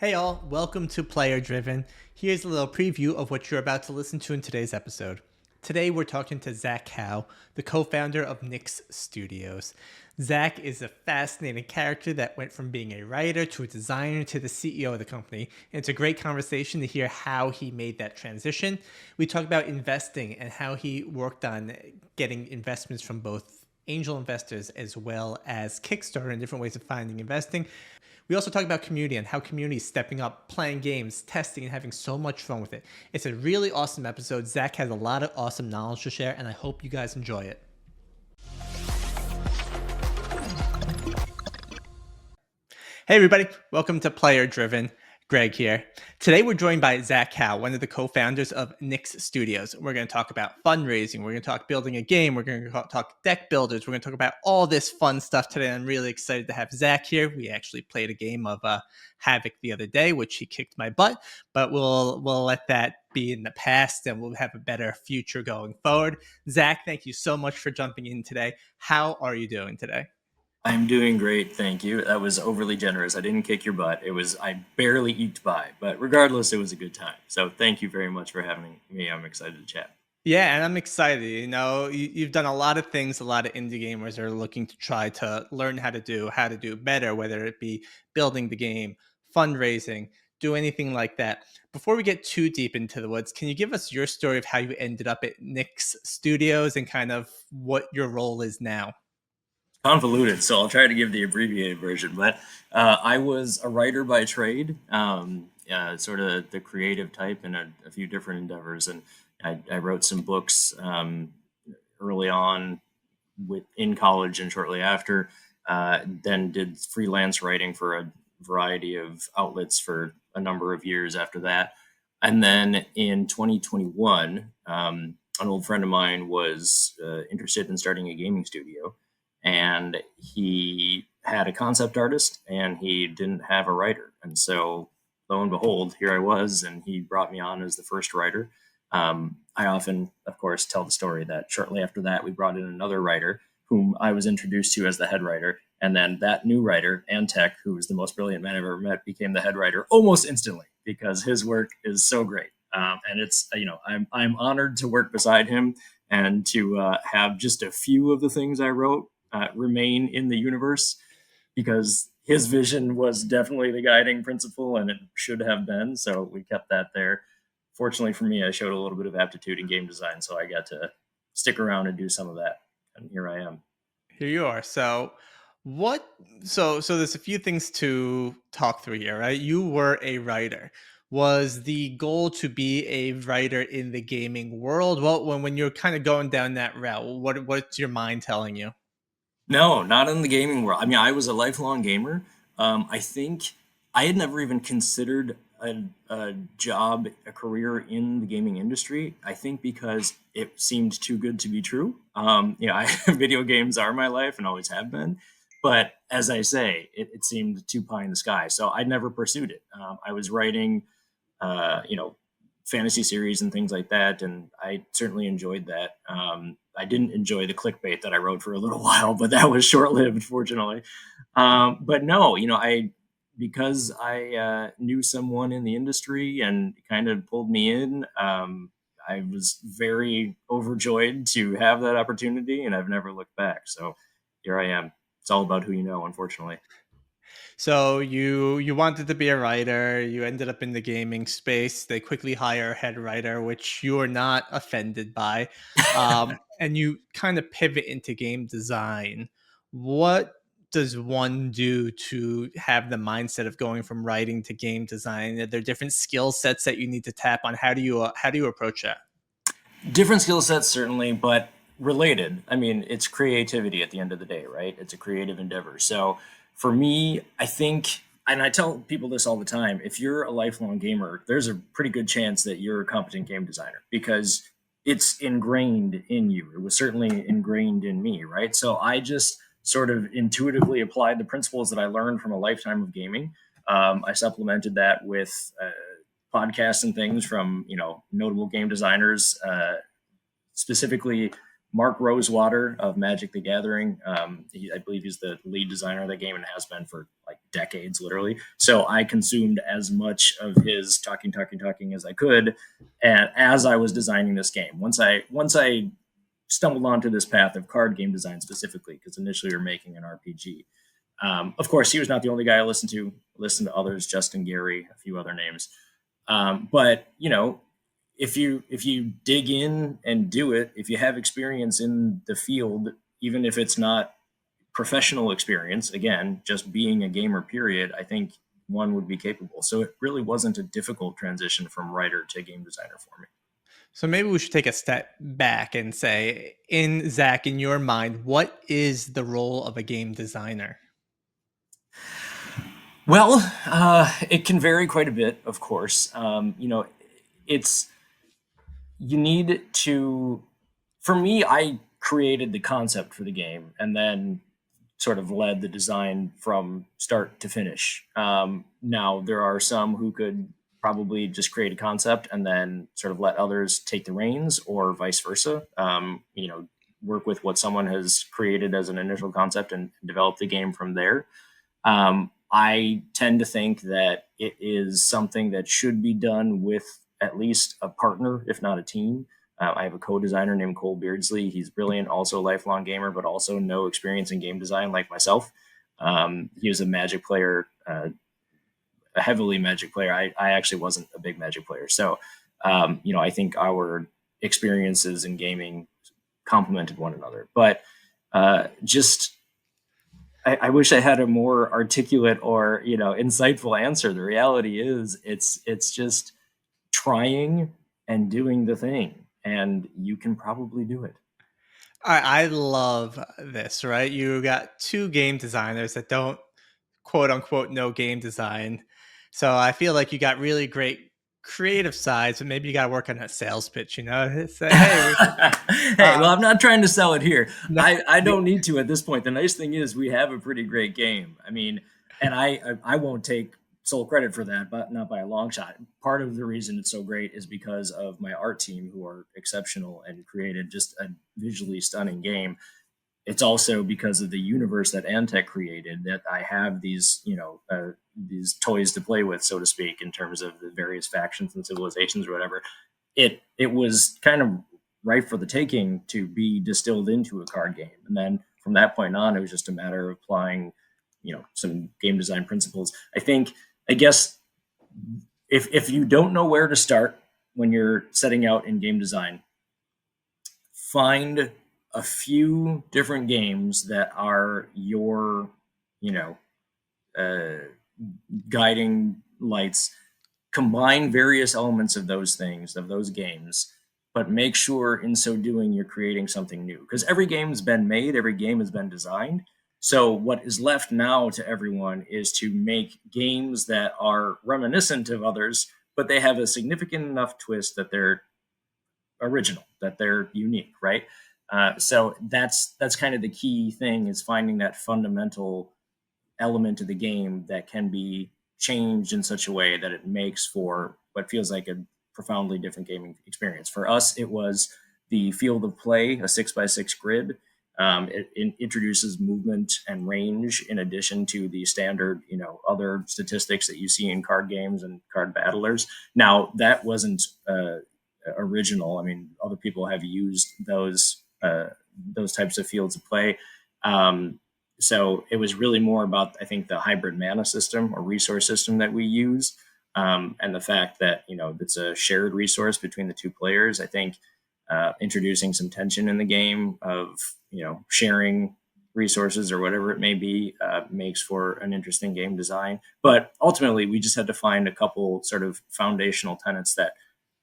Hey all, welcome to Player Driven. Here's a little preview of what you're about to listen to in today's episode. Today we're talking to Zack Howe, the co-founder of Nyx Studios. Zack is a fascinating character that went from being a writer to a designer to the CEO of the company. And it's a great conversation to hear how he made that transition. We talk about investing and how he worked on getting investments from both angel investors as well as Kickstarter and different ways of finding investing. We also talk about community and how community is stepping up, playing games, testing, and having so much fun with it. It's a really awesome episode. Zack has a lot of awesome knowledge to share, and I hope you guys enjoy it. Hey, everybody. Welcome to Player Driven. Greg here. Today, we're joined by Zack Howe, one of the co-founders of Nix Studios. We're going to talk about fundraising. We're going to talk building a game. We're going to talk deck builders. We're going to talk about all this fun stuff today. I'm really excited to have Zack here. We actually played a game of Havoc the other day, which he kicked my butt, but we'll let that be in the past and we'll have a better future going forward. Zack, thank you so much for jumping in today. How are you doing today? I'm doing great, thank you. That was overly generous. I didn't kick your butt. I barely eked by, but regardless, it was a good time. So thank you very much for having me. I'm excited to chat. Yeah, and I'm excited. You've done a lot of things a lot of indie gamers are looking to try to learn how to do better, whether it be building the game, fundraising, do anything like that. Before we get too deep into the woods, can you give us your story of how you ended up at Nyx Studios and kind of what your role is now? Convoluted, so I'll try to give the abbreviated version. But I was a writer by trade, sort of the creative type in a few different endeavors. And I wrote some books early on in college and shortly after. Then did freelance writing for a variety of outlets for a number of years after that. And then in 2021, an old friend of mine was interested in starting a gaming studio, and he had a concept artist and he didn't have a writer. And so lo and behold, here I was, and he brought me on as the first writer. I often, of course, tell the story that shortly after that, we brought in another writer whom I was introduced to as the head writer. And then that new writer, Antec, who was the most brilliant man I've ever met, became the head writer almost instantly because his work is so great. And it's, I'm honored to work beside him and to have just a few of the things I wrote remain in the universe, because his vision was definitely the guiding principle and it should have been. So we kept that there. Fortunately for me, I showed a little bit of aptitude in game design, so I got to stick around and do some of that. And here I am. Here you are. What so there's a few things to talk through here, right? You were a writer. Was the goal to be a writer in the gaming world? Well, when you're kind of going down that route, what's your mind telling you? No, not in the gaming world. I mean, I was a lifelong gamer. I think I had never even considered a job, a career in the gaming industry. I think because it seemed too good to be true. Video games are my life and always have been. But as I say, it seemed too pie in the sky. So I never pursued it. I was writing, uh, you know, fantasy series and things like that, and I certainly enjoyed that. I didn't enjoy the clickbait that I wrote for a little while, but that was short lived, fortunately. But no, I because I knew someone in the industry and kind of pulled me in. I was very overjoyed to have that opportunity, and I've never looked back. So here I am. It's all about who you know, unfortunately. So you wanted to be a writer, you ended up in the gaming space. They quickly hire a head writer, which you are not offended by. And you kind of pivot into game design. What does one do to have the mindset of going from writing to game design? Are there different skill sets that you need to tap on? How do you approach that? Different skill sets, certainly, but related. I mean, it's creativity at the end of the day, right? It's a creative endeavor. So for me, I think, and I tell people this all the time, if you're a lifelong gamer, there's a pretty good chance that you're a competent game designer because it's ingrained in you. It was certainly ingrained in me, right? So I just sort of intuitively applied the principles that I learned from a lifetime of gaming. I supplemented that with podcasts and things from notable game designers, specifically Mark Rosewater of Magic the Gathering. I believe he's the lead designer of that game and has been for like decades, literally. So I consumed as much of his talking as I could, and as I was designing this game. Once I stumbled onto this path of card game design specifically, because initially we were making an RPG. Of course, he was not the only guy I listened to. I listened to others, Justin Gary, a few other names. But if you dig in and do it, if you have experience in the field, even if it's not professional experience, again, just being a gamer, period, I think one would be capable. So it really wasn't a difficult transition from writer to game designer for me. So maybe we should take a step back and say, in Zach, in your mind, what is the role of a game designer? Well, it can vary quite a bit, of course. It's you need to. For me, I created the concept for the game, and then sort of led the design from start to finish. Now, there are some who could probably just create a concept and then sort of let others take the reins, or vice versa. Work with what someone has created as an initial concept and develop the game from there. I tend to think that it is something that should be done with at least a partner, if not a team. I have a co-designer named Cole Beardsley. He's brilliant, also a lifelong gamer, but also no experience in game design like myself. He was a Magic player, a heavily Magic player. I actually wasn't a big Magic player. So, I think our experiences in gaming complemented one another. But just I wish I had a more articulate or insightful answer. The reality is, it's just trying and doing the thing, and you can probably do it. I love this, right? You got two game designers that don't quote unquote know game design. So I feel like you got really great creative sides, but maybe you got to work on that sales pitch, Say, hey, Hey, well, uh, I'm not trying to sell it here. no, I don't need to at this point. The nice thing is we have a pretty great game. I mean, and I won't take sole credit for that, but not by a long shot. Part of the reason it's so great is because of my art team, who are exceptional and created just a visually stunning game. It's also because of the universe that Antec created that I have these toys to play with, so to speak, in terms of the various factions and civilizations or whatever. It was kind of ripe for the taking to be distilled into a card game, and then from that point on, it was just a matter of applying, some game design principles. I guess if you don't know where to start when you're setting out in game design, find a few different games that are your, you know, uh, guiding lights. Combine various elements of those things, of those games, but make sure in so doing you're creating something new. Because every game's been made, every game has been designed. So what is left now to everyone is to make games that are reminiscent of others, but they have a significant enough twist that they're original, that they're unique, right? So that's kind of the key thing, is finding that fundamental element of the game that can be changed in such a way that it makes for what feels like a profoundly different gaming experience. For us, it was the field of play, a 6x6 grid. It introduces movement and range in addition to the standard, other statistics that you see in card games and card battlers. Now, that wasn't original. I mean, other people have used those types of fields of play. So it was really more about, I think, the hybrid mana system or resource system that we use, and the fact that it's a shared resource between the two players. I think introducing some tension in the game of sharing resources or whatever it may be makes for an interesting game design. But ultimately, we just had to find a couple sort of foundational tenets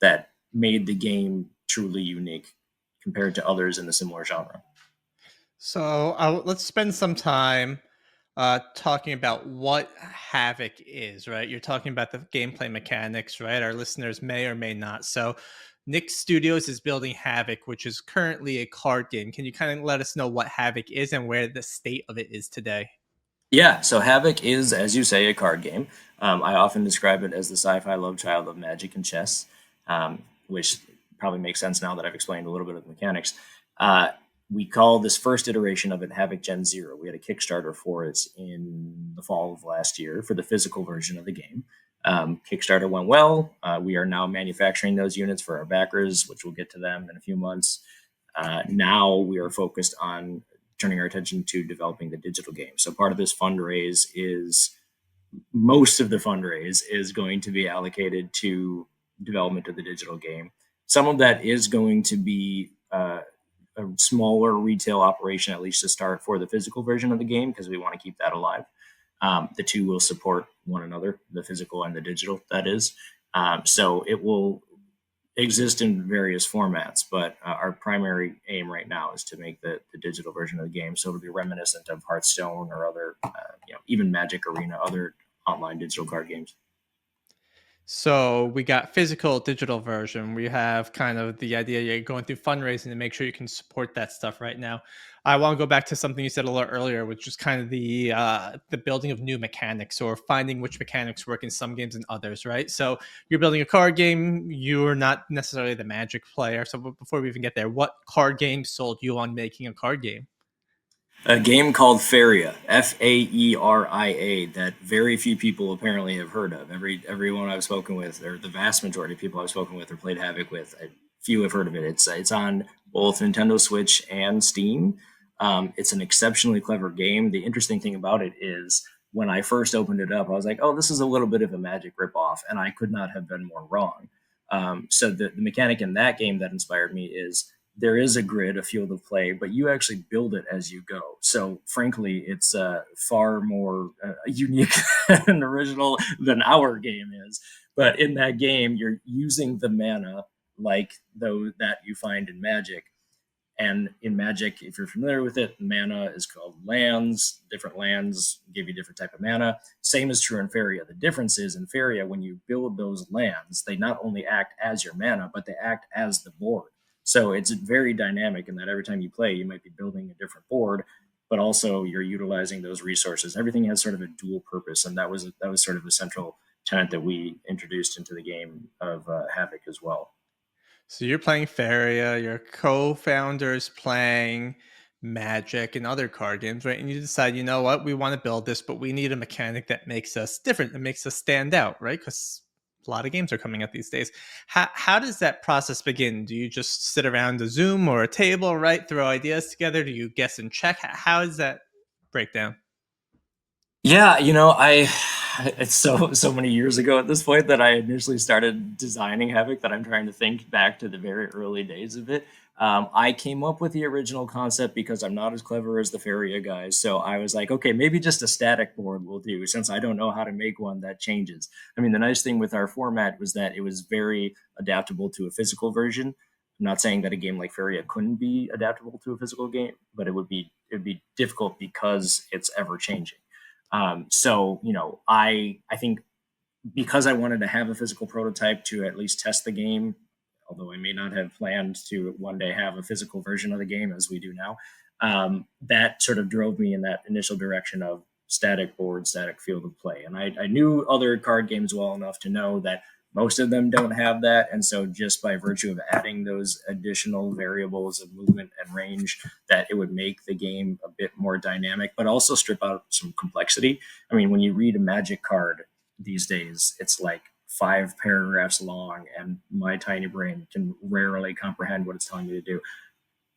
that made the game truly unique compared to others in the similar genre. So let's spend some time talking about what Havoc is, right? You're talking about the gameplay mechanics, right? Our listeners may or may not. So, Nix Studios is building Havoc, which is currently a card game. Can you kind of let us know what Havoc is and where the state of it is today? Yeah, so Havoc is, as you say, a card game. I often describe it as the sci-fi love child of Magic and chess, which probably makes sense now that I've explained a little bit of the mechanics. we call this first iteration of it Havoc Gen Zero. We had a Kickstarter for it in the fall of last year for the physical version of the game. Kickstarter went well. We are now manufacturing those units for our backers, which we'll get to them in a few months. Now we are focused on turning our attention to developing the digital game. So part of this fundraise is most of the fundraise is going to be allocated to development of the digital game. Some of that is going to be a smaller retail operation, at least to start, for the physical version of the game, because we want to keep that alive. The two will support one another, the physical and the digital, that is. So it will exist in various formats, but our primary aim right now is to make the digital version of the game, so it'll be reminiscent of Hearthstone or other, even Magic Arena, other online digital card games. So we got physical, digital version. We have kind of the idea you're going through fundraising to make sure you can support that stuff right now. I want to go back to something you said a little earlier, which is kind of the building of new mechanics or finding which mechanics work in some games and others, right? So you're building a card game. You're not necessarily the Magic player. So before we even get there, what card game sold you on making a card game? A game called Faeria, Faeria, that very few people apparently have heard of. Everyone I've spoken with, or the vast majority of people I've spoken with or played Havoc with, few have heard of it. It's on both Nintendo Switch and Steam. It's an exceptionally clever game. The interesting thing about it is when I first opened it up, I was like, "Oh, this is a little bit of a Magic ripoff," and I could not have been more wrong. So the mechanic in that game that inspired me is there is a grid, a field of play, but you actually build it as you go. So, frankly, it's far more unique and original than our game is. But in that game, you're using the mana like though that you find in Magic. And in Magic, if you're familiar with it, mana is called lands. Different lands give you different type of mana. Same is true in Faeria. The difference is in Faeria, when you build those lands, they not only act as your mana, but they act as the board. So it's very dynamic in that every time you play, you might be building a different board, but also you're utilizing those resources. Everything has sort of a dual purpose, and that was sort of the central tenet that we introduced into the game of Havoc as well. So you're playing Faria, your co-founder's playing Magic and other card games, right? And you decide, you know what, we want to build this, but we need a mechanic that makes us different, that makes us stand out, right? Because a lot of games are coming out these days. How does that process begin? Do you just sit around a Zoom or a table, right? Throw ideas together? Do you guess and check? How does that break down? Yeah, I it's so many years ago at this point that I initially started designing Havoc that I'm trying to think back to the very early days of it. I came up with the original concept because I'm not as clever as the Faria guys, so I was like, okay, maybe just a static board will do, since I don't know how to make one that changes. I mean, the nice thing with our format was that it was very adaptable to a physical version. I'm not saying that a game like Faria couldn't be adaptable to a physical game, but it would be difficult because it's ever changing. So I think because I wanted to have a physical prototype to at least test the game, although I may not have planned to one day have a physical version of the game as we do now, that sort of drove me in that initial direction of static board, static field of play. And I knew other card games well enough to know that most of them don't have that. And so just by virtue of adding those additional variables of movement and range, that it would make the game a bit more dynamic, but also strip out some complexity. I mean, when you read a Magic card these days, it's like 5 paragraphs long, and my tiny brain can rarely comprehend what it's telling me to do.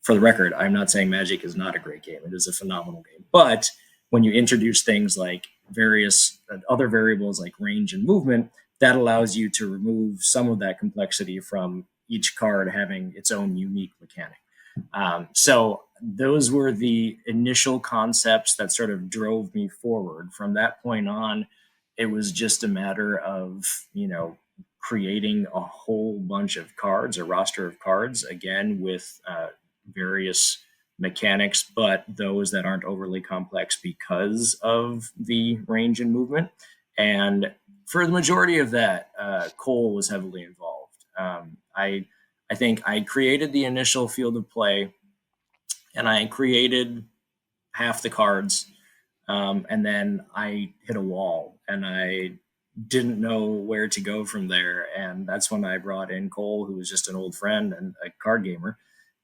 For the record, I'm not saying Magic is not a great game. It is a phenomenal game. But when you introduce things like various other variables like range and movement, that allows you to remove some of that complexity from each card having its own unique mechanic. So those were the initial concepts that sort of drove me forward. From that point on, it was just a matter of, creating a whole bunch of cards, a roster of cards, again, with various mechanics, but those that aren't overly complex because of the range and movement. And for the majority of that, Cole was heavily involved. I think I created the initial field of play, and I created half the cards, and then I hit a wall, and I didn't know where to go from there. And that's when I brought in Cole, who was just an old friend and a card gamer.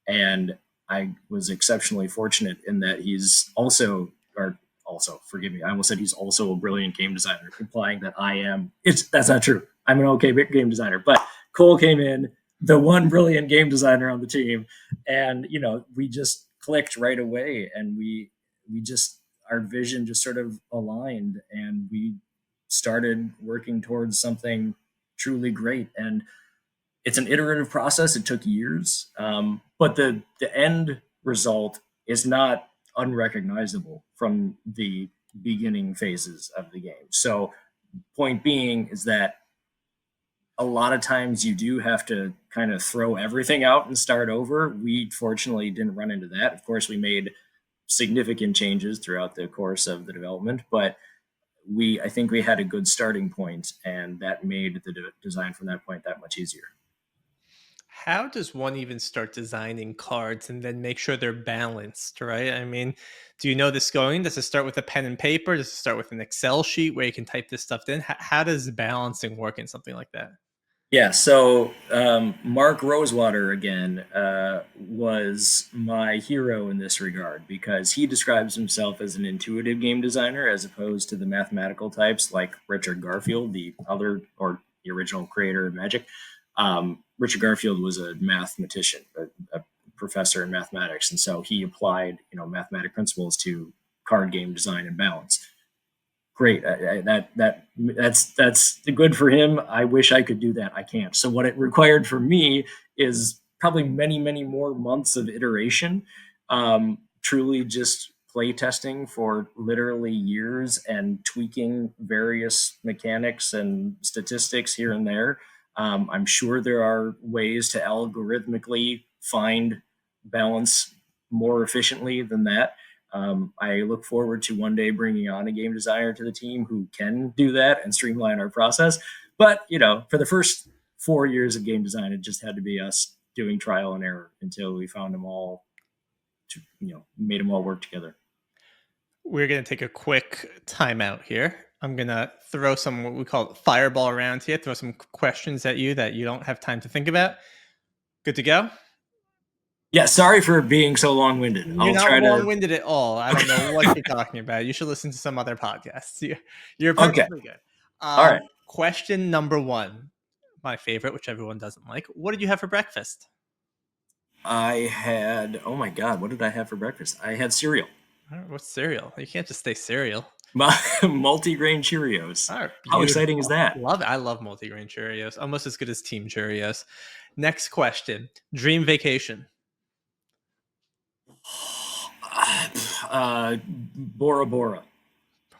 And I was exceptionally fortunate in that he's also, or also, forgive me, I almost said he's also a brilliant game designer, implying that I am. That's not true. I'm an okay game designer, but Cole came in, the one brilliant game designer on the team, and we just clicked right away, and we just our vision just sort of aligned, and we started working towards something truly great. And it's an iterative process. It took years, but the end result is not unrecognizable from the beginning phases of the game. So, point being is that a lot of times you do have to kind of throw everything out and start over. We fortunately didn't run into that. Of course, we made significant changes throughout the course of the development, but I think we had a good starting point, and that made the design from that point that much easier. How does one even start designing cards and then make sure they're balanced, right? I mean, do you know this going? Does it start with a pen and paper? Does it start with an Excel sheet where you can type this stuff in? How does balancing work in something like that? Yeah, so Mark Rosewater again was my hero in this regard because he describes himself as an intuitive game designer as opposed to the mathematical types like Richard Garfield, the other or the original creator of Magic. Richard Garfield was a mathematician, a professor in mathematics, and so he applied mathematic principles to card game design and balance. Great. That's good for him. I wish I could do that. I can't. So what it required for me is probably many more months of iteration, truly just play testing for literally years and tweaking various mechanics and statistics here and there. I'm sure there are ways to algorithmically find balance more efficiently than that. I look forward to one day bringing on a game designer to the team who can do that and streamline our process. But for the first 4 years of game design, it just had to be us doing trial and error until we found them all, made them all work together. We're going to take a quick timeout here. I'm going to throw some what we call fireball around here, throw some questions at you that you don't have time to think about. Good to go? Yeah, sorry for being so long-winded. You're I'll not try to. long-winded at all. I don't know what you're talking about. You should listen to some other podcasts. You're Okay. perfectly good. All right. Question number one, my favorite, which everyone doesn't like. What did you have for breakfast? I had. Oh my God, what did I have for breakfast? I had cereal. What's cereal? You can't just say cereal. Multi-grain Cheerios. Oh, How exciting is beautiful. that? Love it. I love multigrain Cheerios. Almost as good as Team Cheerios. Next question. Dream vacation. Bora Bora.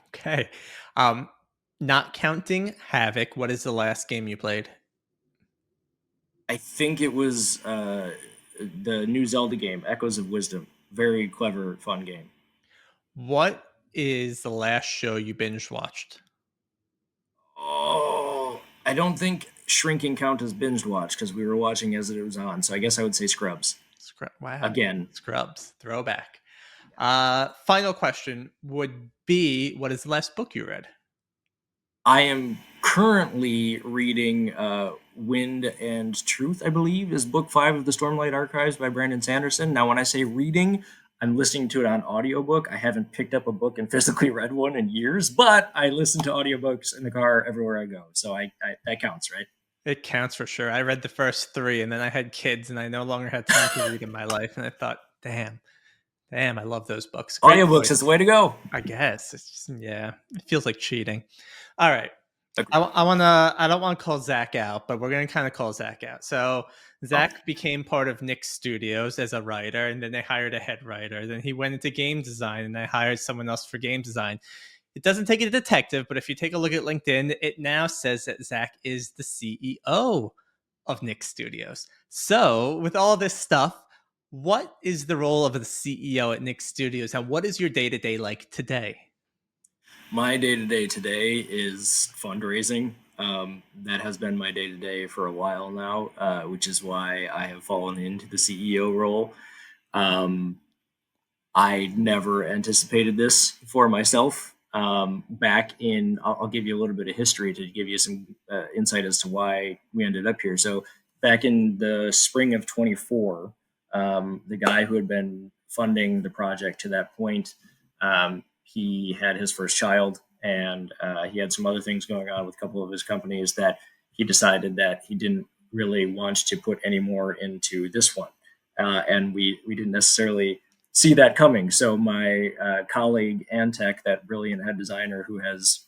Okay. Um, Not counting Havoc, what is the last game you played? I think it was the new Zelda game, Echoes of Wisdom. Very clever, fun game. What is the last show you binge watched? Oh, I don't think Shrinking count as binge watch because we were watching as it was on. So I guess I would say Scrubs Wow. again. Scrubs. Throwback. Final question would be, what is the last book you read? I am currently reading Wind and Truth, I believe, is book 5 of the Stormlight Archives by Brandon Sanderson. Now, when I say reading, I'm listening to it on audiobook. I haven't picked up a book and physically read one in years, but I listen to audiobooks in the car everywhere I go. So that counts, right? It counts for sure. I read the first 3 and then I had kids and I no longer had time to read in my life. And I thought, damn, I love those books. Great Audiobooks choice. is the way to go. I guess. It's just, yeah, it feels like cheating. All right. Okay. I don't want to call Zack out, but we're going to kind of call Zack out. So Zack became part of Nyx Studios as a writer, and then they hired a head writer. Then he went into game design, and they hired someone else for game design. It doesn't take a detective, but if you take a look at LinkedIn, it now says that Zack is the CEO of Nyx Studios. So with all this stuff, what is the role of the CEO at Nyx Studios, and what is your day-to-day like today? My day-to-day today is fundraising. That has been my day-to-day for a while now, which is why I have fallen into the CEO role. I never anticipated this for myself. Back in, I'll give you a little bit of history to give you some insight as to why we ended up here. So back in the spring of 24, The guy who had been funding the project to that point, he had his first child, and he had some other things going on with a couple of his companies that he decided that he didn't really want to put any more into this one. And we didn't necessarily see that coming. So my colleague Antec, that brilliant head designer who has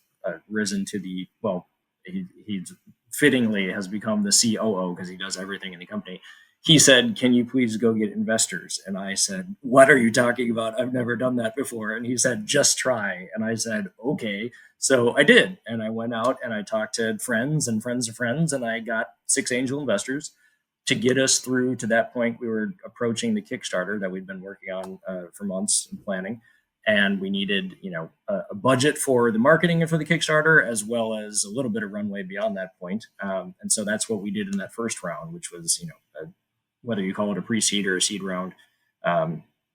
risen to the, well, he's fittingly has become the COO because he does everything in the company. He said, "Can you please go get investors?" And I said, "What are you talking about? I've never done that before." And he said, "Just try." And I said, "Okay." So I did. And I went out and I talked to friends and friends of friends, and I got 6 angel investors to get us through to that point. We were approaching the Kickstarter that we'd been working on for months and planning. And we needed, a budget for the marketing and for the Kickstarter, as well as a little bit of runway beyond that point. And so that's what we did in that first round, which was, whether you call it a pre-seed or a seed round,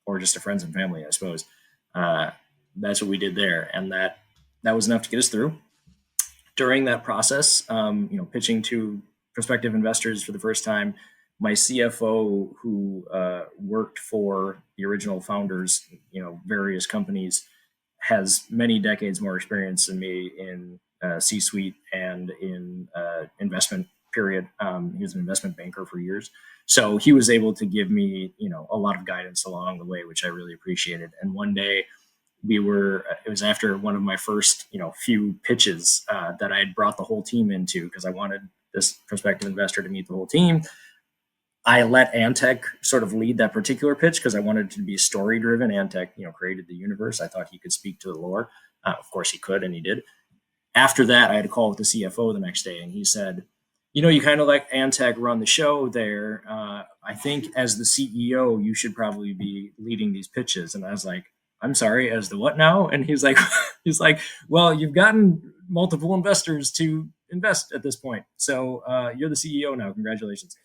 or just a friends and family, I suppose. That's what we did there, and that was enough to get us through. During that process, pitching to prospective investors for the first time, my CFO, who worked for the original founders, various companies, has many decades more experience than me in C-suite and in investment. Period. He was an investment banker for years, so he was able to give me, a lot of guidance along the way, which I really appreciated. And one day, it was after one of my first, few pitches that I had brought the whole team into because I wanted this prospective investor to meet the whole team. I let Antec sort of lead that particular pitch because I wanted it to be story driven. Antec, created the universe. I thought he could speak to the lore. Of course he could, and he did. After that, I had a call with the CFO the next day, and he said, "You kind of let Antec run the show there. I think as the CEO, you should probably be leading these pitches." And I was like, "I'm sorry, as the what now?" And he's like, "Well, you've gotten multiple investors to invest at this point, so you're the CEO now. Congratulations."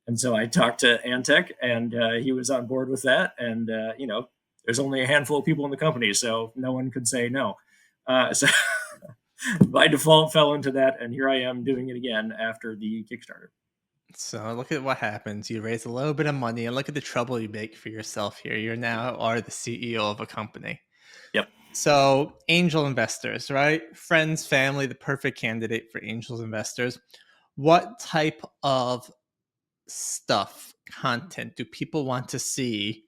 And so I talked to Antec, and he was on board with that. And there's only a handful of people in the company, so no one could say no. So by default, fell into that, and here I am doing it again after the Kickstarter. So look at what happens. You raise a little bit of money, and look at the trouble you make for yourself here. You now are the CEO of a company. Yep. So angel investors, right? Friends, family, the perfect candidate for angel investors. What type of stuff, content do people want to see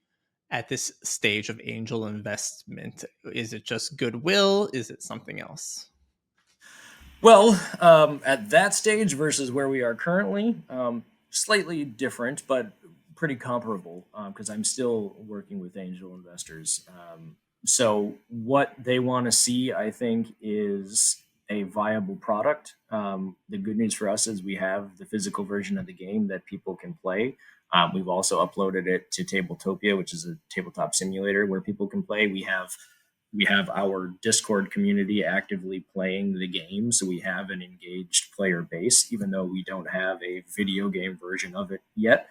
at this stage of angel investment? Is it just goodwill? Is it something else? Well, at that stage versus where we are currently, slightly different, but pretty comparable because I'm still working with angel investors. So what they want to see, I think, is a viable product. The good news for us is we have the physical version of the game that people can play. We've also uploaded it to Tabletopia, which is a tabletop simulator where people can play. We have our Discord community actively playing the game, so we have an engaged player base, even though we don't have a video game version of it yet.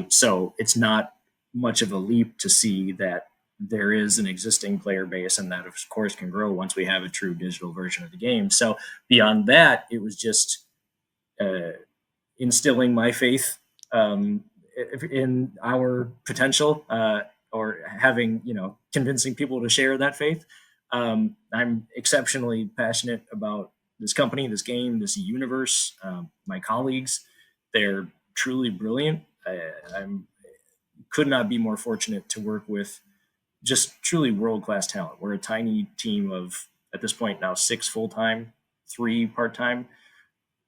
So it's not much of a leap to see that there is an existing player base, and that, of course, can grow once we have a true digital version of the game. So beyond that, it was just instilling my faith in our potential. Or having, convincing people to share that faith. I'm exceptionally passionate about this company, this game, this universe. My colleagues, they're truly brilliant. I could not be more fortunate to work with just truly world-class talent. We're a tiny team of, at this point now, 6 full-time, 3 part-time,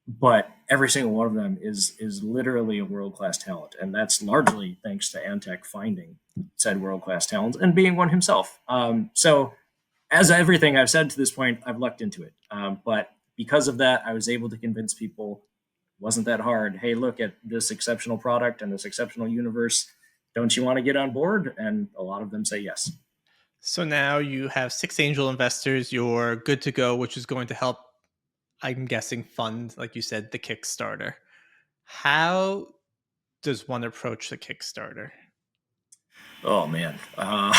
but every single one of them is literally a world-class talent, and that's largely thanks to Antec finding said world-class talent and being one himself. So as everything I've said to this point, I've lucked into it. But because of that, I was able to convince people, it wasn't that hard. Hey, look at this exceptional product and this exceptional universe. Don't you want to get on board? And a lot of them say yes. So now you have 6 angel investors. You're good to go, which is going to help, I'm guessing, fund, like you said, the Kickstarter. How does one approach the Kickstarter? Oh, man. I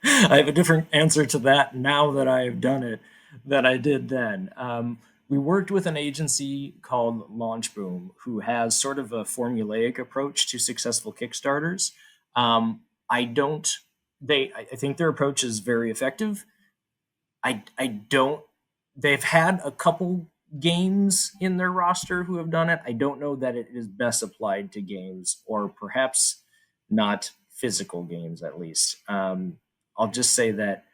have a different answer to that now that I've done it than I did then. we worked with an agency called Launchboom, who has sort of a formulaic approach to successful Kickstarters. I don't. I think their approach is very effective. I don't. They've had a couple games in their roster who have done it. I don't know that it is best applied to games, or perhaps not physical games at least. I'll just say that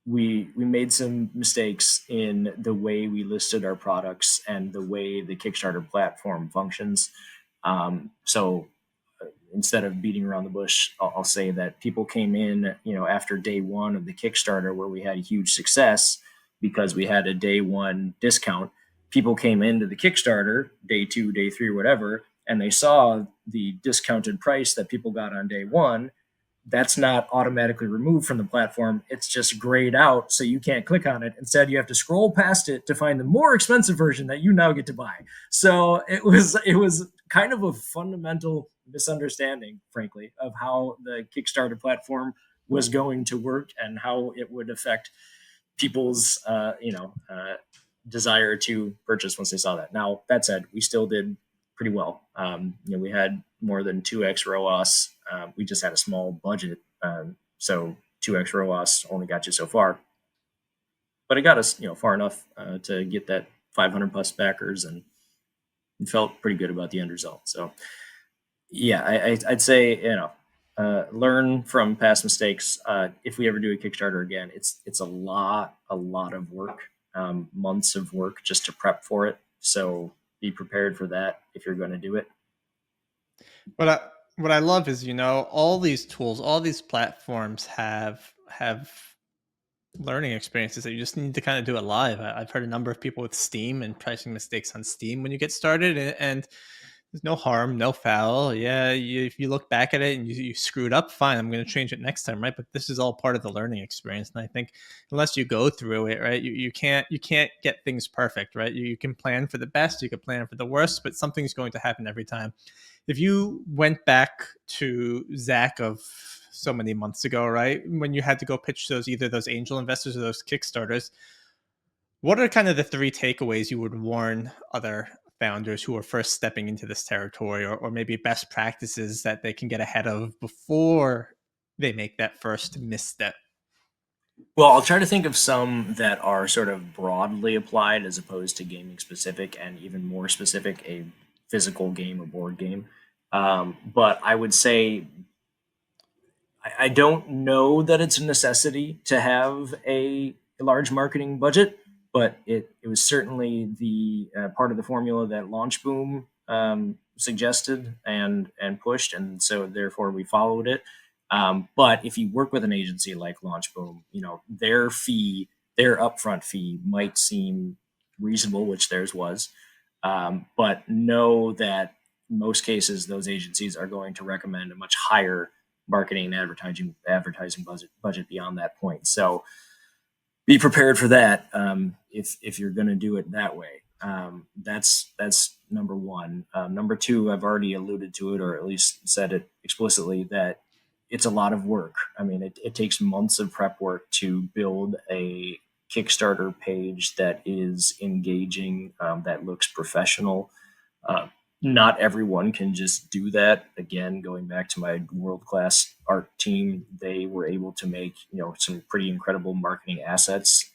we made some mistakes in the way we listed our products and the way the Kickstarter platform functions. So instead of beating around the bush, I'll say that people came in, after day one of the Kickstarter where we had a huge success because we had a day one discount. People came into the Kickstarter day two, day three, whatever, and they saw the discounted price that people got on day one. That's not automatically removed from the platform. It's just grayed out, so you can't click on it. Instead, you have to scroll past it to find the more expensive version that you now get to buy. So it was kind of a fundamental misunderstanding, frankly, of how the Kickstarter platform was going to work and how it would affect people's desire to purchase once they saw that. Now that said, we still did pretty well. We had more than 2x ROAS. We just had a small budget, so 2x ROAS only got you so far, but it got us far enough to get that 500 plus backers, and felt pretty good about the end result. So yeah, I'd say learn from past mistakes. If we ever do a Kickstarter again, it's a lot of work, months of work just to prep for it. So be prepared for that if you're going to do it. What I love is, all these tools, all these platforms have learning experiences that you just need to kind of do it live. I've heard a number of people with Steam and pricing mistakes on Steam when you get started, and there's no harm, no foul. Yeah, if you look back at it and you screwed up, fine, I'm going to change it next time, right? But this is all part of the learning experience, and I think unless you go through it, right, you can't get things perfect, right? You can plan for the best, you can plan for the worst, but something's going to happen every time. If you went back to Zach of so many months ago, right, when you had to go pitch either those angel investors or those Kickstarters, what are kind of the three takeaways you would warn other founders who are first stepping into this territory, or maybe best practices that they can get ahead of before they make that first misstep? Well, I'll try to think of some that are sort of broadly applied as opposed to gaming specific, and even more specific, a physical game or board game. But I would say I don't know that it's a necessity to have a large marketing budget, but it was certainly the part of the formula that Launchboom suggested and pushed, and so therefore we followed it. But if you work with an agency like Launchboom, their fee, their upfront fee might seem reasonable, which theirs was, but know that in most cases those agencies are going to recommend a much higher marketing and advertising budget beyond that point. So be prepared for that if you're going to do it that way. That's number one. Number two, I've already alluded to it, or at least said it explicitly, that it's a lot of work. I mean, it takes months of prep work to build a Kickstarter page that is engaging, that looks professional. Not everyone can just do that. Again, going back to my world-class art team, they were able to make some pretty incredible marketing assets.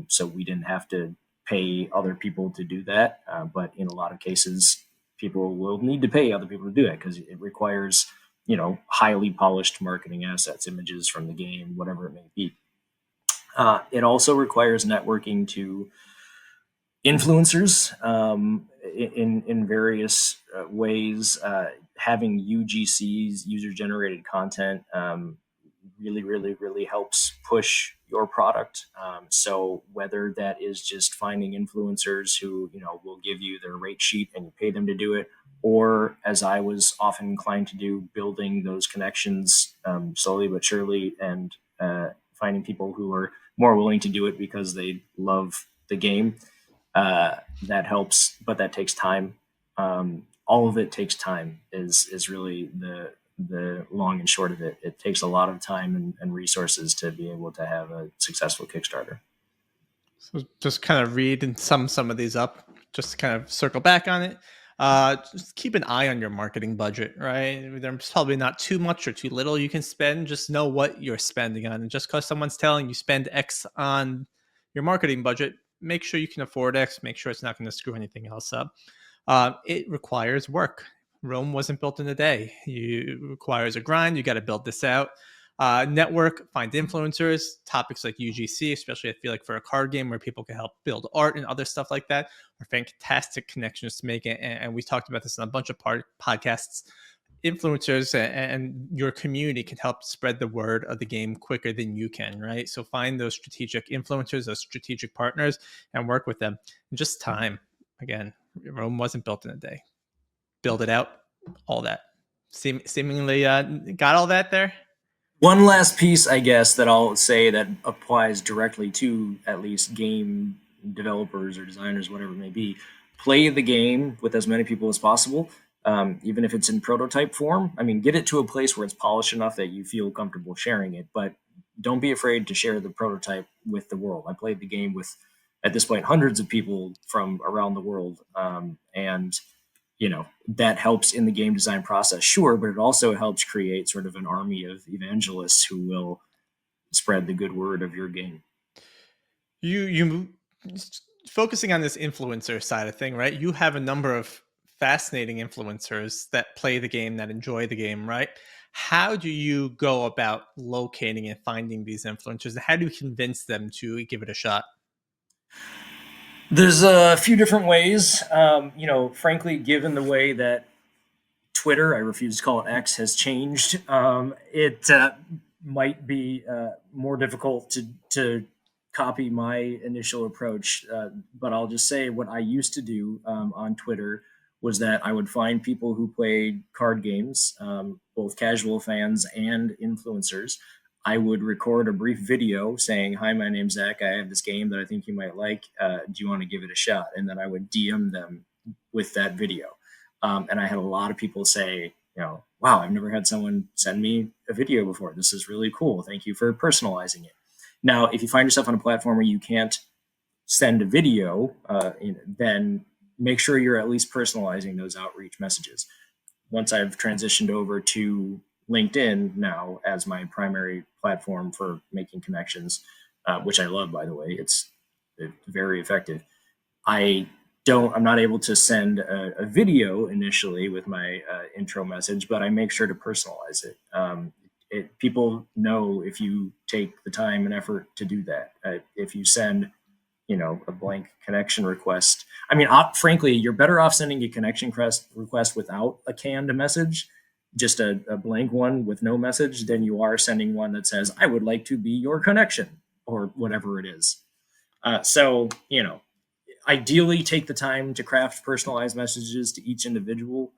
So we didn't have to pay other people to do that. But in a lot of cases, people will need to pay other people to do it because it requires highly polished marketing assets, images from the game, whatever it may be. It also requires networking to influencers in various ways. Having UGCs, user generated content, really helps push your product. So whether that is just finding influencers who will give you their rate sheet and you pay them to do it, or as I was often inclined to do, building those connections slowly but surely, and finding people who are more willing to do it because they love the game. That helps, but that takes time. All of it takes time is really the long and short of it. It takes a lot of time and resources to be able to have a successful Kickstarter. So just kind of read and sum some of these up, just to kind of circle back on it. Just keep an eye on your marketing budget, right? There's probably not too much or too little you can spend. Just know what you're spending on. And just because someone's telling you spend X on your marketing budget, make sure you can afford X, make sure it's not going to screw anything else up. It requires work. Rome wasn't built in a day. It requires a grind. You got to build this out. Network, find influencers, topics like UGC, especially I feel like for a card game where people can help build art and other stuff like that, are fantastic connections to make it. And we talked about this in a bunch of podcasts. Influencers and your community can help spread the word of the game quicker than you can, right? So find those strategic influencers, those strategic partners, and work with them. And just time. Again, Rome wasn't built in a day. Build it out, all that. Seemingly got all that there. One last piece, I guess, that I'll say that applies directly to at least game developers or designers, whatever it may be. Play the game with as many people as possible, even if it's in prototype form. I mean, get it to a place where it's polished enough that you feel comfortable sharing it, but don't be afraid to share the prototype with the world. I played the game with, at this point, hundreds of people from around the world, and that helps in the game design process, sure, but it also helps create sort of an army of evangelists who will spread the good word of your game. You focusing on this influencer side of thing, right? You have a number of fascinating influencers that play the game, that enjoy the game, right? How do you go about locating and finding these influencers? How do you convince them to give it a shot? There's a few different ways. Frankly, given the way that Twitter, I refuse to call it X, has changed, it might be more difficult to copy my initial approach. But I'll just say what I used to do on Twitter was that I would find people who played card games, both casual fans and influencers. I would record a brief video saying, "Hi, my name's Zach. I have this game that I think you might like. Do you want to give it a shot?" And then I would DM them with that video. And I had a lot of people say, "Wow, I've never had someone send me a video before. This is really cool. Thank you for personalizing it." Now, if you find yourself on a platform where you can't send a video, then make sure you're at least personalizing those outreach messages. Once I've transitioned over to LinkedIn now as my primary platform for making connections, which I love, by the way, it's very effective. I'm not able to send a video initially with my intro message, but I make sure to personalize it. People know if you take the time and effort to do that. If you send, a blank connection request, I mean, frankly, you're better off sending a connection request without a canned message, just a blank one with no message, than you are sending one that says, "I would like to be your connection," or whatever it is. So, ideally take the time to craft personalized messages to each individual.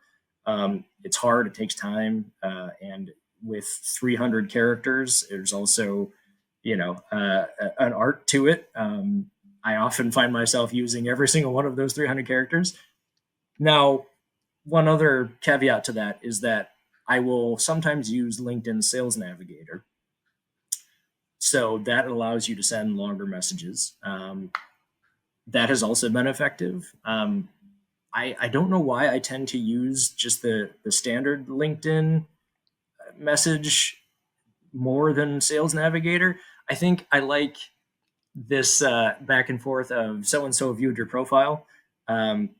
It's hard, it takes time. And with 300 characters, there's also, an art to it. I often find myself using every single one of those 300 characters. Now, one other caveat to that is that I will sometimes use LinkedIn Sales Navigator. So that allows you to send longer messages. That has also been effective. I don't know why I tend to use just the standard LinkedIn message more than Sales Navigator. I think I like this back and forth of so and so viewed your profile.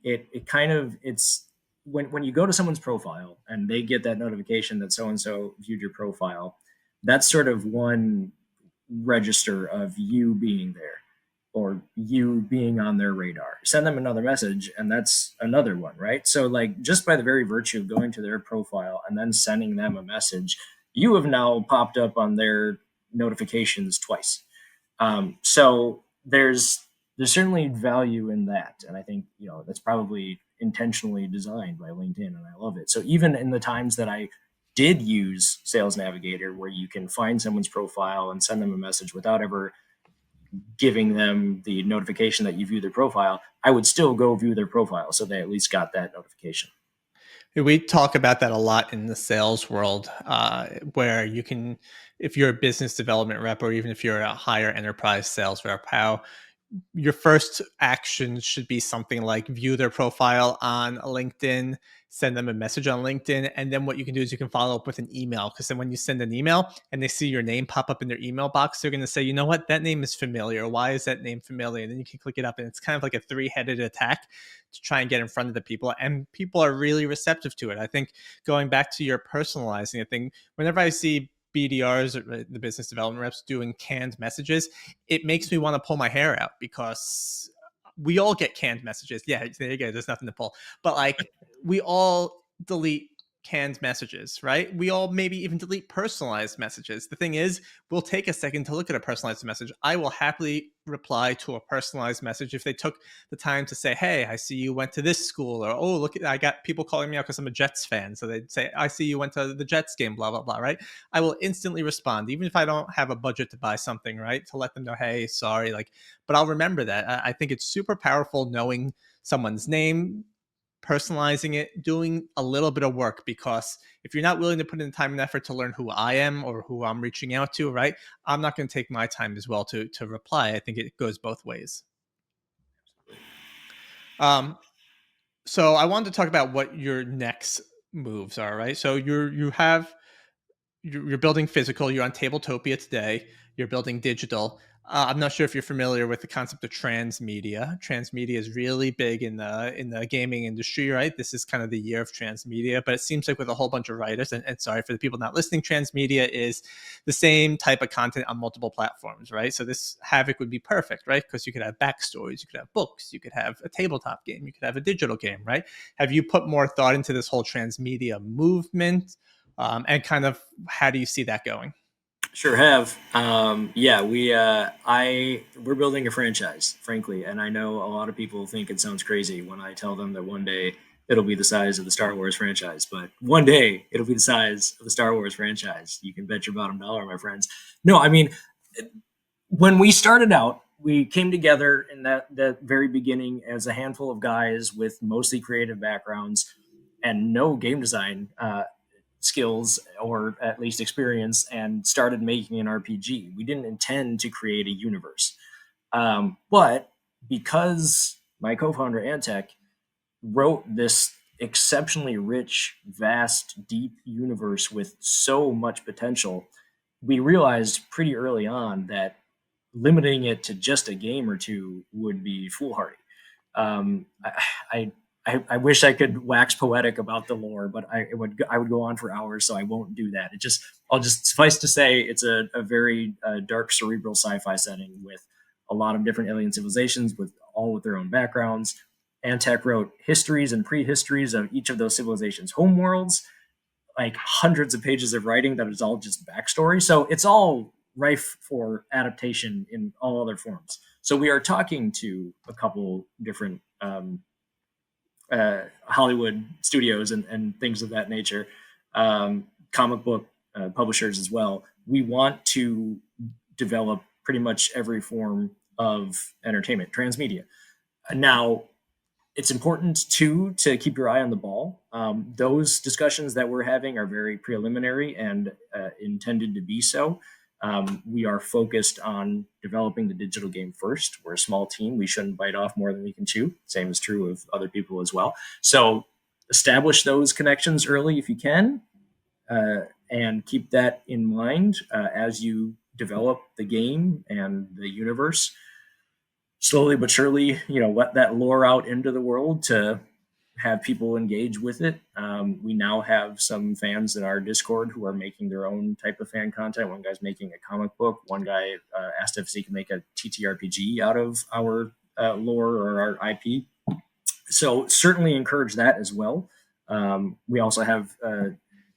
It's when you go to someone's profile and they get that notification that so and so viewed your profile, that's sort of one register of you being there or you being on their radar. Send them another message and that's another one, right? So like just by the very virtue of going to their profile and then sending them a message, you have now popped up on their notifications twice. So there's certainly value in that. And I think, that's probably intentionally designed by LinkedIn and I love it. So even in the times that I did use Sales Navigator, where you can find someone's profile and send them a message without ever giving them the notification that you view their profile, I would still go view their profile. So they at least got that notification. We talk about that a lot in the sales world, where you can, if you're a business development rep or even if you're a higher enterprise sales rep, how your first action should be something like view their profile on LinkedIn, send them a message on LinkedIn, and then what you can do is you can follow up with an email, because then when you send an email and they see your name pop up in their email box, they're going to say, you know what, that name is familiar. Why is that name familiar? And then you can click it up, and it's kind of like a three-headed attack to try and get in front of the people, and people are really receptive to it. I think going back to your personalizing a thing, whenever I see BDRs, or the business development reps, doing canned messages, it makes me want to pull my hair out, because we all get canned messages. Yeah, there you go. There's nothing to pull. But like, we all delete canned messages, right? We all maybe even delete personalized messages. The thing is, we'll take a second to look at a personalized message. I will happily reply to a personalized message if they took the time to say, hey, I see you went to this school, or, oh, look, I got people calling me out because I'm a Jets fan. So they'd say, I see you went to the Jets game, blah, blah, blah, right? I will instantly respond, even if I don't have a budget to buy something, right? To let them know, hey, sorry, like, but I'll remember that. I think it's super powerful knowing someone's name, personalizing it, doing a little bit of work, because if you're not willing to put in the time and effort to learn who I am or who I'm reaching out to, right, I'm not going to take my time as well to reply. I think it goes both ways. So I wanted to talk about what your next moves are, right? So you're building physical. You're on Tabletopia today. You're building digital. I'm not sure if you're familiar with the concept of transmedia. Transmedia is really big in the gaming industry, right? This is kind of the year of transmedia, but it seems like with a whole bunch of writers, and sorry for the people not listening, transmedia is the same type of content on multiple platforms, right? So this Havoc would be perfect, right? Because you could have backstories, you could have books, you could have a tabletop game, you could have a digital game, right? Have you put more thought into this whole transmedia movement? And kind of how do you see that going? Sure have. Yeah, we're building a franchise, frankly, and I know a lot of people think it sounds crazy when I tell them that one day it'll be the size of the Star Wars franchise, but one day it'll be the size of the Star Wars franchise. You can bet your bottom dollar, my friends. No, I mean, when we started out, we came together in that very beginning as a handful of guys with mostly creative backgrounds and no game design skills, or at least experience, and started making an RPG. We didn't intend to create a universe. But because my co-founder Antec wrote this exceptionally rich, vast, deep universe with so much potential, we realized pretty early on that limiting it to just a game or two would be foolhardy. Um, I, I wish I could wax poetic about the lore, but I would go on for hours, so I won't do that. I'll just suffice to say it's a very dark, cerebral sci-fi setting with a lot of different alien civilizations, with all with their own backgrounds. Antec wrote histories and prehistories of each of those civilizations' homeworlds, like hundreds of pages of writing that is all just backstory. So it's all rife for adaptation in all other forms. So we are talking to a couple different Hollywood studios and things of that nature, comic book publishers as well. We want to develop pretty much every form of entertainment, transmedia. Now, it's important too to keep your eye on the ball. Those discussions that we're having are very preliminary and intended to be so. We are focused on developing the digital game first. We're a small team. We shouldn't bite off more than we can chew. Same is true of other people as well. So establish those connections early if you can, and keep that in mind as you develop the game and the universe. Slowly but surely, let that lore out into the world to have people engage with it. We now have some fans in our Discord who are making their own type of fan content. One guy's making a comic book. One guy asked if he can make a TTRPG out of our lore or our IP. So certainly encourage that as well. We also have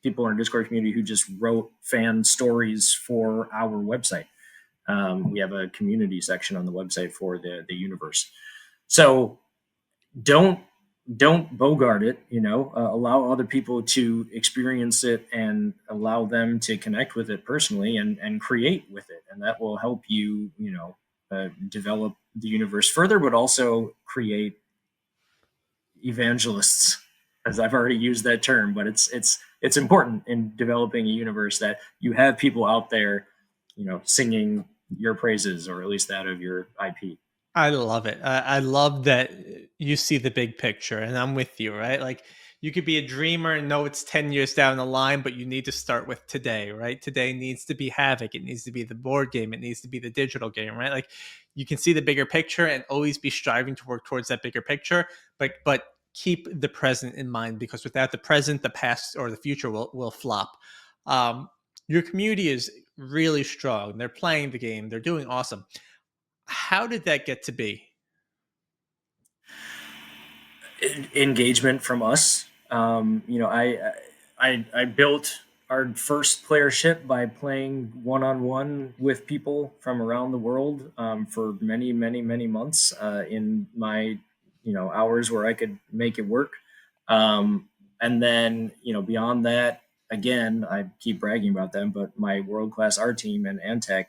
people in our Discord community who just wrote fan stories for our website. We have a community section on the website for the universe. So don't bogart it. Allow other people to experience it and allow them to connect with it personally and create with it, and that will help you develop the universe further, but also create evangelists, as I've already used that term. But it's important in developing a universe that you have people out there singing your praises, or at least that of your IP. I love it. I love that you see the big picture, and I'm with you, right? Like, you could be a dreamer and know it's 10 years down the line, but you need to start with today, right? Today needs to be Havoc. It needs to be the board game. It needs to be the digital game, right? Like, you can see the bigger picture and always be striving to work towards that bigger picture, but keep the present in mind, because without the present, the past or the future will flop. Um, your community is really strong. They're playing the game. They're doing awesome. How did that get to be? Engagement from us. I built our first player ship by playing one on one with people from around the world for many months in my hours where I could make it work. And then beyond that, again, I keep bragging about them, but my world class art team and Antec,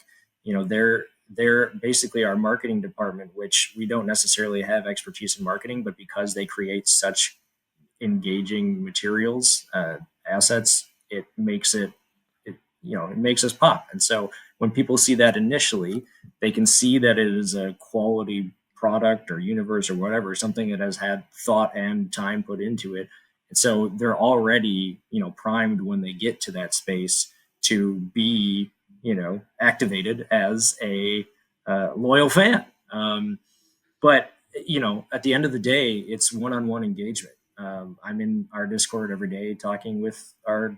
they're basically our marketing department, which we don't necessarily have expertise in marketing, but because they create such engaging materials, assets, it makes us pop. And so when people see that initially, they can see that it is a quality product or universe or whatever, something that has had thought and time put into it. And so they're already, primed when they get to that space to be, activated as a loyal fan. But at the end of the day, it's one-on-one engagement. I'm in our Discord every day talking with our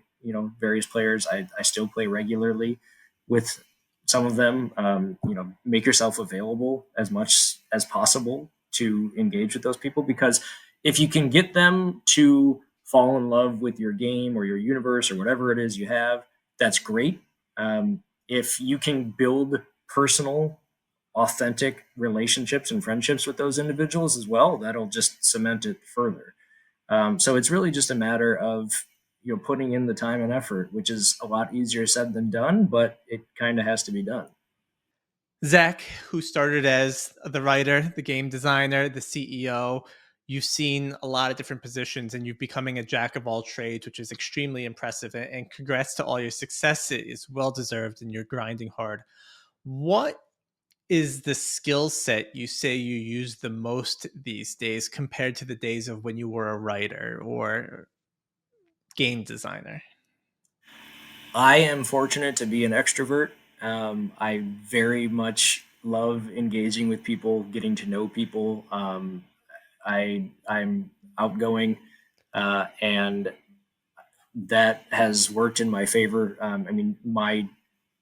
various players. I still play regularly with some of them. Make yourself available as much as possible to engage with those people, because if you can get them to fall in love with your game or your universe or whatever it is you have, that's great. If you can build personal authentic relationships and friendships with those individuals as well, that'll just cement it further. So it's really just a matter of putting in the time and effort, which is a lot easier said than done, but it kind of has to be done. Zach, who started as the writer, the game designer, the CEO, you've seen a lot of different positions and you're becoming a jack of all trades, which is extremely impressive. And congrats to all your success. It is well deserved and you're grinding hard. What is the skill set you say you use the most these days compared to the days of when you were a writer or game designer? I am fortunate to be an extrovert. I very much love engaging with people, getting to know people. I'm outgoing, and that has worked in my favor. I mean, my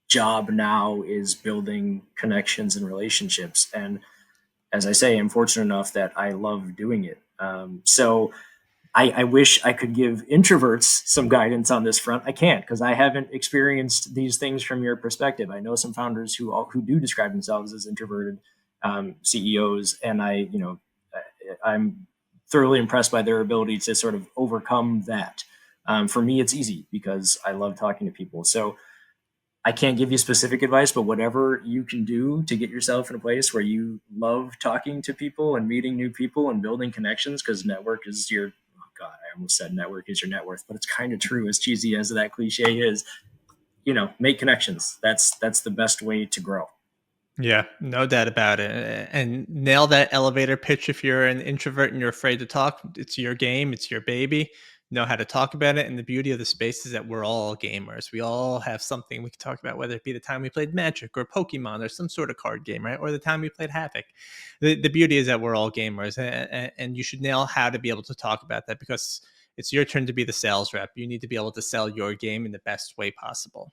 job now is building connections and relationships, and as I say, I'm fortunate enough that I love doing it. So I wish I could give introverts some guidance on this front. I can't, because I haven't experienced these things from your perspective. I know some founders who do describe themselves as introverted CEOs, and I'm thoroughly impressed by their ability to sort of overcome that. For me, it's easy because I love talking to people. So I can't give you specific advice, but whatever you can do to get yourself in a place where you love talking to people and meeting new people and building connections, because network is your, oh God, I almost said network is your net worth, but it's kind of true, as cheesy as that cliche is. Make connections. That's the best way to grow. Yeah, no doubt about it. And nail that elevator pitch if you're an introvert and you're afraid to talk. It's your game, it's your baby. Know how to talk about it. And the beauty of the space is that we're all gamers. We all have something we can talk about, whether it be the time we played Magic or Pokemon or some sort of card game, right? Or the time we played Havoc. The beauty is that we're all gamers. And you should nail how to be able to talk about that, because it's your turn to be the sales rep. You need to be able to sell your game in the best way possible.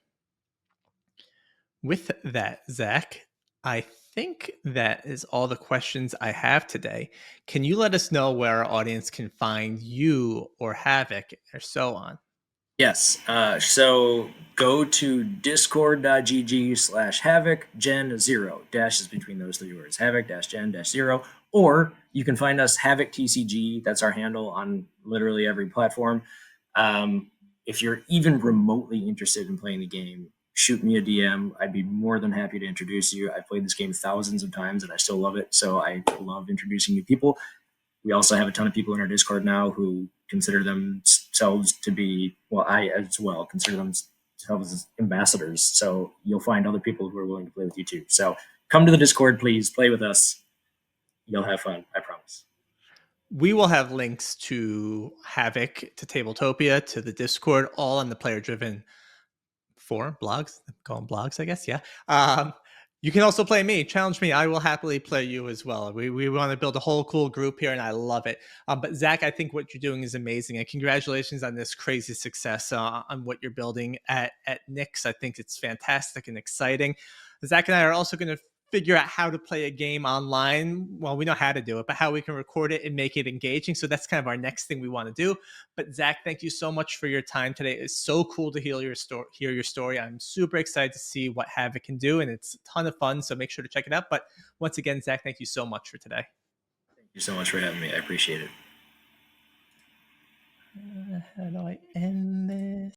With that, Zach, I think that is all the questions I have today. Can you let us know where our audience can find you or Havoc or so on? Yes. So go to discord.gg/havoc gen zero. Dashes between those three words. Havoc dash gen dash zero. Or you can find us Havoc TCG. That's our handle on literally every platform. If you're even remotely interested in playing the game, shoot me a DM. I'd be more than happy to introduce you. I've played this game thousands of times and I still love it. So I love introducing new people. We also have a ton of people in our Discord now who consider themselves to be, well, I as well consider themselves as ambassadors. So you'll find other people who are willing to play with you too. So come to the Discord, please play with us. You'll have fun, I promise. We will have links to Havoc, to Tabletopia, to the Discord, all on the player driven forum, blogs, call them blogs, I guess. Yeah. You can also play me, challenge me. I will happily play you as well. We want to build a whole cool group here, and I love it. But Zach, I think what you're doing is amazing, and congratulations on this crazy success on what you're building at Nix. I think it's fantastic and exciting. Zach and I are also going to figure out how to play a game online. Well, we know how to do it, but how we can record it and make it engaging. So that's kind of our next thing we want to do. But Zach, thank you so much for your time today. It's so cool to hear your story. I'm super excited to see what Havoc can do, and it's a ton of fun. So make sure to check it out. But once again, Zach, thank you so much for today. Thank you so much for having me. I appreciate it. How do I end this?